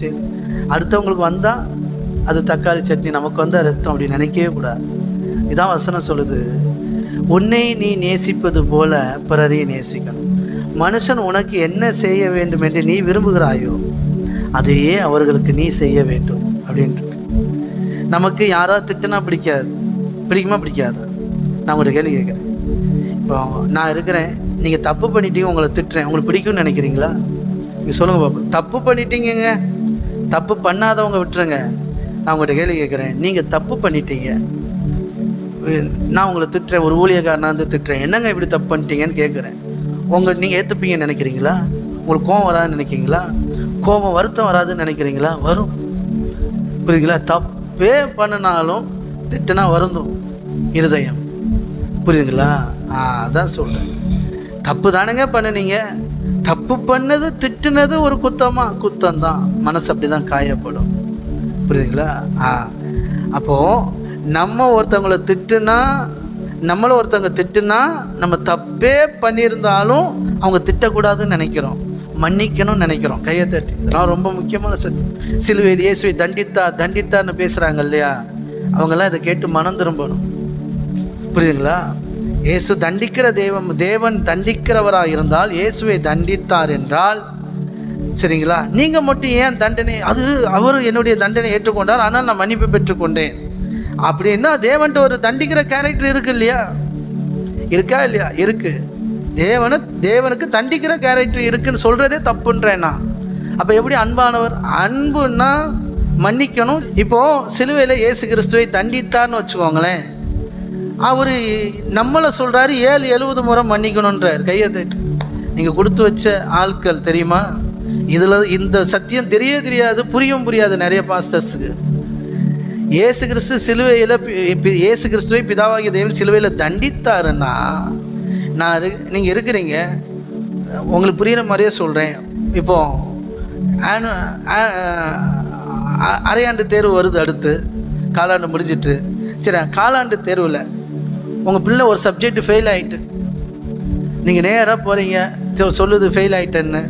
சரி, அடுத்தவங்களுக்கு வந்தால் அது தக்காளி சட்னி, நமக்கு வந்தால் ரத்தம் அப்படி நினைக்கவே கூடாது. இதான் வசனம் சொல்லுது, உன்னை நீ நேசிப்பது போல பிறரையும் நேசிக்கணும். மனுஷன் உனக்கு என்ன செய்ய வேண்டும் என்று நீ விரும்புகிறாயோ அதையே அவர்களுக்கு நீ செய்ய வேண்டும் அப்படின்ட்டு. நமக்கு யாராவது திட்டுனா பிடிக்குமா பிடிக்காது? நான் ஒரு கேள்வி கேட்குறேன். இப்போ நான் இருக்கிறேன், நீங்கள் தப்பு பண்ணிட்டீங்க, உங்களை திட்டுறேன், உங்களுக்கு பிடிக்கும்னு நினைக்கிறீங்களா? நீங்கள் சொல்லுங்கள் பாப்பா. தப்பு பண்ணிட்டீங்க, தப்பு பண்ணாதவங்க விட்டுருங்க. நான் உங்கள்கிட்ட கேள்வி கேட்குறேன், நீங்கள் தப்பு பண்ணிட்டீங்க, நான் உங்களை திட்டுறேன், ஒரு ஊழியக்காரனாக வந்து திட்டுறேன், என்னங்க இப்படி தப்பு பண்ணிட்டீங்கன்னு கேட்குறேன். நீங்கள் ஏற்றுப்பீங்கன்னு நினைக்கிறீங்களா? உங்களுக்கு கோபம் வராதுன்னு நினைக்கிறீங்களா? கோபம் வருத்தம் வராதுன்னு நினைக்கிறீங்களா? வரும். புரியுதுங்களா? தப்பே பண்ணினாலும் திட்டுனா வருந்தும் இருதயம். புரியுதுங்களா? அதான் சொல்கிறேன். தப்பு தானுங்க பண்ணினீங்க, தப்பு பண்ணது திட்டுனது ஒரு குத்தம்தான். மனசு அப்படி தான் காயப்படும். புரியுதுங்களா? அப்போது நம்ம ஒருத்தவங்களை நம்மளை ஒருத்தவங்க திட்டுனா நம்ம தப்பே பண்ணியிருந்தாலும் அவங்க திட்டக்கூடாதுன்னு நினைக்கிறோம், மன்னிக்கணும்னு நினைக்கிறோம். கையை தட்டி. இதெல்லாம் ரொம்ப முக்கியமான சத்தியம். சிலுவையில் இயேசுவை தண்டித்தார்னு பேசுகிறாங்க இல்லையா, அவங்கெல்லாம் இதை கேட்டு மனம் திரும்பணும். புரியுதுங்களா? இயேசு தண்டிக்கிற தேவன் தண்டிக்கிறவராக இருந்தால் இயேசுவை தண்டித்தார் என்றால், சரிங்களா, நீங்கள் மட்டும் ஏன் தண்டனை, அது அவர் என்னுடைய தண்டனை ஏற்றுக்கொண்டார் ஆனால் நான் மன்னிப்பு பெற்றுக்கொண்டேன் அப்படின்னா தேவன்ட்டு ஒரு தண்டிக்கிற கேரக்டர் இருக்கு இல்லையா? இருக்கா இல்லையா? இருக்கு. தேவனுக்கு தண்டிக்கிற கேரக்டர் இருக்குன்னு சொல்கிறதே தப்புன்றேன்னா அப்போ எப்படி அன்பானவர்? அன்புன்னா மன்னிக்கணும். இப்போது சிலுவையில் இயேசு கிறிஸ்துவை தண்டித்தார்னு வச்சுக்கோங்களேன், அவர் நம்மளை சொல்கிறாரு 70 முறை மன்னிக்கணுன்றார். கையை தட்டு. நீங்கள் கொடுத்து வச்ச ஆட்கள் தெரியுமா? இதில் இந்த சத்தியம் தெரியாது, புரியாது நிறைய பாஸ்டர்ஸுக்கு. இயேசு கிறிஸ்துவை பிதாவாகிய தேவன் சிலுவையில் தண்டித்தாருன்னா, நீங்கள் இருக்கிறீங்க, உங்களுக்கு புரிகிற மாதிரியே சொல்கிறேன். இப்போது அரையாண்டு தேர்வு வருது, அடுத்து காலாண்டு முடிஞ்சிட்டு. சரி, காலாண்டு தேர்வில் உங்கள் பிள்ளை ஒரு சப்ஜெக்ட் ஃபெயில் ஆகிட்டு, நீங்கள் நேராக போகிறீங்க, சொல்லுது ஃபெயில் ஆகிட்டேன்னு.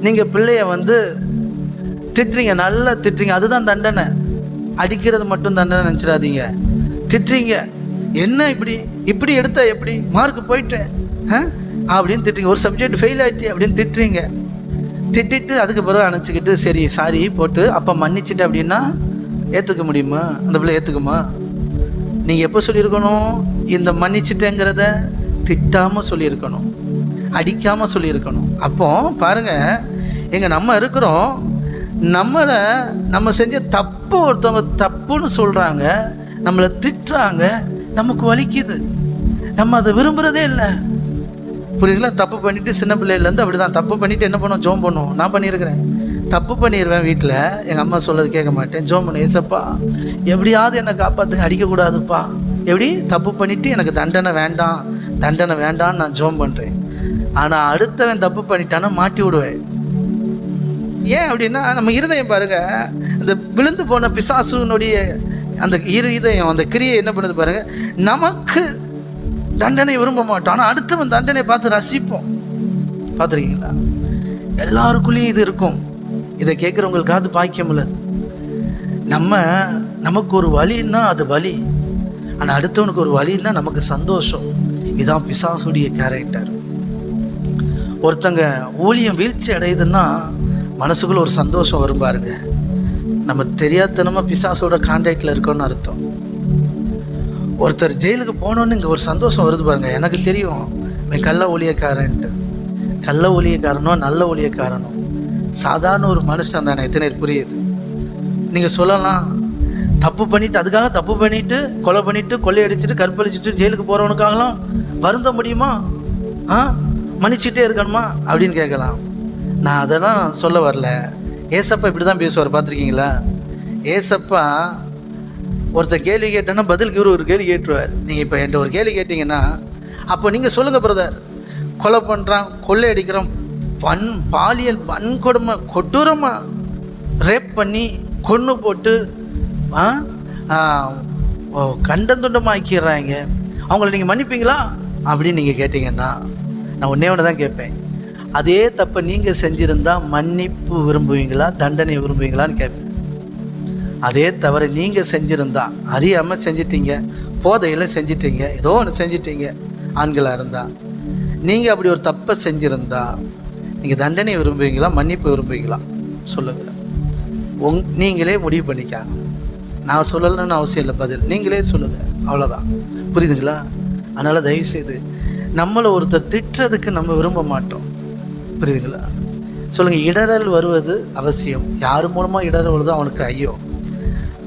நீங்கள் பிள்ளைய வந்து திட்டுறீங்க, நல்லா திட்டுறீங்க. அதுதான் தண்டனை. அடிக்கிறது மட்டும் தண்டனை நினச்சிடாதீங்க. திட்டுறீங்க, என்ன இப்படி எடுத்தா எப்படி மார்க் போயிட்டேன் அப்படின்னு திட்டுறீங்க. ஒரு சப்ஜெக்ட் ஃபெயில் ஆகிட்டு அப்படின்னு திட்டுறீங்க. திட்டிட்டு அதுக்கு பிறகு அணைச்சிக்கிட்டு சரி சாரி போட்டு அப்போ மன்னிச்சுட்டு அப்படின்னா ஏற்றுக்க முடியுமா? அந்த பிள்ளை ஏற்றுக்குமா? நீங்கள் எப்போ சொல்லியிருக்கணும்? இந்த மன்னிச்சுட்டேங்கிறத திட்டாமல் சொல்லியிருக்கணும், அடிக்காமல் சொல்லியிருக்கணும். அப்போ பாருங்கள், நம்ம இருக்கிறோம், நம்ம செஞ்ச தப்பு ஒருத்தவங்க தப்புன்னு சொல்கிறாங்க, நம்மளை திட்டுறாங்க, நமக்கு வலிக்குது, நம்ம அதை விரும்புகிறதே இல்லை. புரியுதுங்களா? தப்பு பண்ணிவிட்டு சின்ன பிள்ளையிலேருந்து அப்படி தான் தப்பு பண்ணிவிட்டு என்ன பண்ணுவோம்? ஜோம் பண்ணுவோம். நான் பண்ணியிருக்கிறேன். தப்பு பண்ணிடுவேன், வீட்டில் எங்கள் அம்மா சொல்கிறது கேட்க மாட்டேன், ஜோம் பண்ணு, ஏசப்பா எப்படியாவது என்னை காப்பாற்றுங்க, அடிக்கக்கூடாதுப்பா. எப்படி தப்பு பண்ணிவிட்டு எனக்கு தண்டனை வேண்டான்னு நான் ஜோம் பண்ணுறேன். ஆனால் அடுத்தவன் தப்பு பண்ணிட்டானா மாட்டி விடுவேன். ஏன் அப்படின்னா நம்ம இருதயம் பாருங்கள், இந்த விழுந்து போன பிசாசுனுடைய அந்த இருதயம், அந்த கிரியை என்ன பண்ணுது பாருங்கள், நமக்கு தண்டனை விரும்ப மாட்டோம், ஆனால் அடுத்தவன் தண்டனை பார்த்து ரசிப்போம். பார்த்துருக்கீங்களா? எல்லாருக்குள்ளேயும் இது இருக்கும். இதை கேட்குறவங்களுக்கு அது பாக்கியம் இல்லை. நமக்கு ஒரு வலின்னா அது வலி, ஆனால் அடுத்தவனுக்கு ஒரு வலின்னா நமக்கு சந்தோஷம். இதுதான் பிசாசுடைய கேரக்டர். ஒருத்தங்க ஊழியம் வீழ்ச்சி அடையுதுன்னா மனசுக்குள்ள ஒரு சந்தோஷம் வரும் பாருங்க. நம்ம தெரியாதனமாக பிசாசோட கான்டாக்டில் இருக்கோன்னு அர்த்தம். ஒருத்தர் ஜெயிலுக்கு போனோன்னு இங்கே ஒரு சந்தோஷம் வருது பாருங்க. எனக்கு தெரியும் இவன் கள்ள ஊழியக்காரன்ட்டு. கள்ள ஊழியக்காரனோ நல்ல ஊழியக்காரனோ சாதாரண ஒரு மனுஷன் தானே, எத்தனை புரியுது? நீங்கள் சொல்லலாம், தப்பு பண்ணிவிட்டு அதுக்காக தப்பு பண்ணிவிட்டு கொலை பண்ணிவிட்டு கொள்ளையடிச்சிட்டு கற்பழிச்சிட்டு ஜெயிலுக்கு போகிறவனுக்காகலாம் வருந்த முடியுமா? மன்னிச்சுட்டே இருக்கணுமா அப்படின்னு கேட்கலாம். நான் அதை தான் சொல்ல வரல. ஏசப்பா இப்படி தான் பேசுவார், பார்த்துருக்கீங்களா? ஏசப்பா ஒருத்தர் கேள்வி கேட்டேன்னா பதிலுக்கு இவர் ஒரு கேள்வி கேட்டுருவார். நீங்கள் இப்போ என்கிட்ட ஒரு கேள்வி கேட்டிங்கன்னா அப்போ நீங்கள் சொல்லுங்கள் பிரதர், கொலை பண்ணுறான், கொள்ளை அடிக்கிறான், பாலியல் வன்கொடுமை கொடூரமாக ரேப் பண்ணி கொன்று போட்டு கண்டந்துண்டமாக்கிடுறாங்க, அவங்கள நீங்கள் மன்னிப்பீங்களா அப்படின்னு நீங்கள் கேட்டிங்கன்னா நான் ஒன்றே தான் கேட்பேன். அதே தப்பை நீங்கள் செஞ்சுருந்தா மன்னிப்பு விரும்புவீங்களா, தண்டனை விரும்புவீங்களான்னு கேட்பேன். அதே தவிர நீங்கள் செஞ்சுருந்தா, அறியாமல் செஞ்சிட்டீங்க, போதையில் செஞ்சிட்டீங்க, ஏதோ ஒன்று செஞ்சிட்டீங்க, ஆண்களாக இருந்தால் நீங்கள் அப்படி ஒரு தப்பை செஞ்சுருந்தா நீங்கள் தண்டனை விரும்புவீங்களா, மன்னிப்பு விரும்புவீங்களா சொல்லுங்கள். நீங்களே முடிவு பண்ணிக்காங்க. நான் சொல்லலைன்னு அவசியம் இல்லை, பதில் நீங்களே சொல்லுங்கள், அவ்வளோதான். புரியுதுங்களா? அதனால் தயவுசெய்து நம்மளை ஒருத்தர் திட்டுறதுக்கு நம்ம விரும்ப மாட்டோம். புரியுதுங்களா? சொல்லுங்கள். இடரல் வருவது அவசியம். யார் மூலமாக இடரல் வருதோ அவனுக்கு ஐயோ.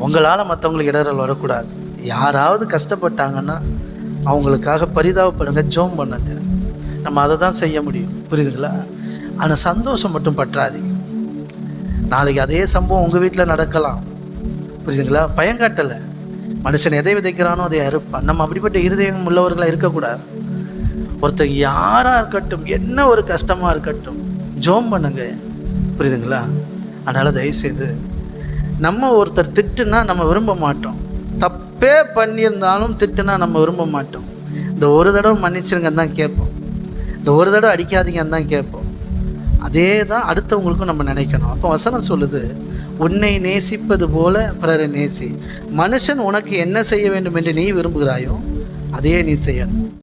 உங்களால் மற்றவங்களுக்கு இடரல் வரக்கூடாது. யாராவது கஷ்டப்பட்டாங்கன்னா அவங்களுக்காக பரிதாபப்படுங்க, ஜோம் பண்ணுங்க. நம்ம அதை தான் செய்ய முடியும். புரியுதுங்களா? ஆனால் சந்தோஷம் மட்டும் பற்றாதீங்க. நாளைக்கு அதே சம்பவம் உங்கள் வீட்டில் நடக்கலாம். புரியுதுங்களா? பயங்காட்டலை. மனுஷன் எதை விதைக்கிறானோ அதை அறுப்பான். நம்ம அப்படிப்பட்ட இருதயம் உள்ளவர்களாக இருக்கக்கூடாது. ஒருத்தர் யாராக இருக்கட்டும், என்ன ஒரு கஷ்டமாக இருக்கட்டும், ஜோம் பண்ணுங்க. புரியுதுங்களா? அதனால் தயவுசெய்து நம்ம ஒருத்தர் திட்டுனா நம்ம விரும்ப மாட்டோம். தப்பே பண்ணியிருந்தாலும் திட்டுனா நம்ம விரும்ப மாட்டோம். இந்த ஒரு தடவை மன்னிச்சிருங்கன்னு தான் கேட்போம். இந்த ஒரு தடவை அடிக்காதீங்கன்னு தான் கேட்போம். அதே தான் அடுத்தவங்களுக்கும் நம்ம நினைக்கணும். அப்போ வசனம் சொல்லுது, உன்னை நேசிப்பது போல பிறரை நேசி. மனுஷன் உனக்கு என்ன செய்ய வேண்டும் என்று நீ விரும்புகிறாயோ அதையே நீ செய்யணும்.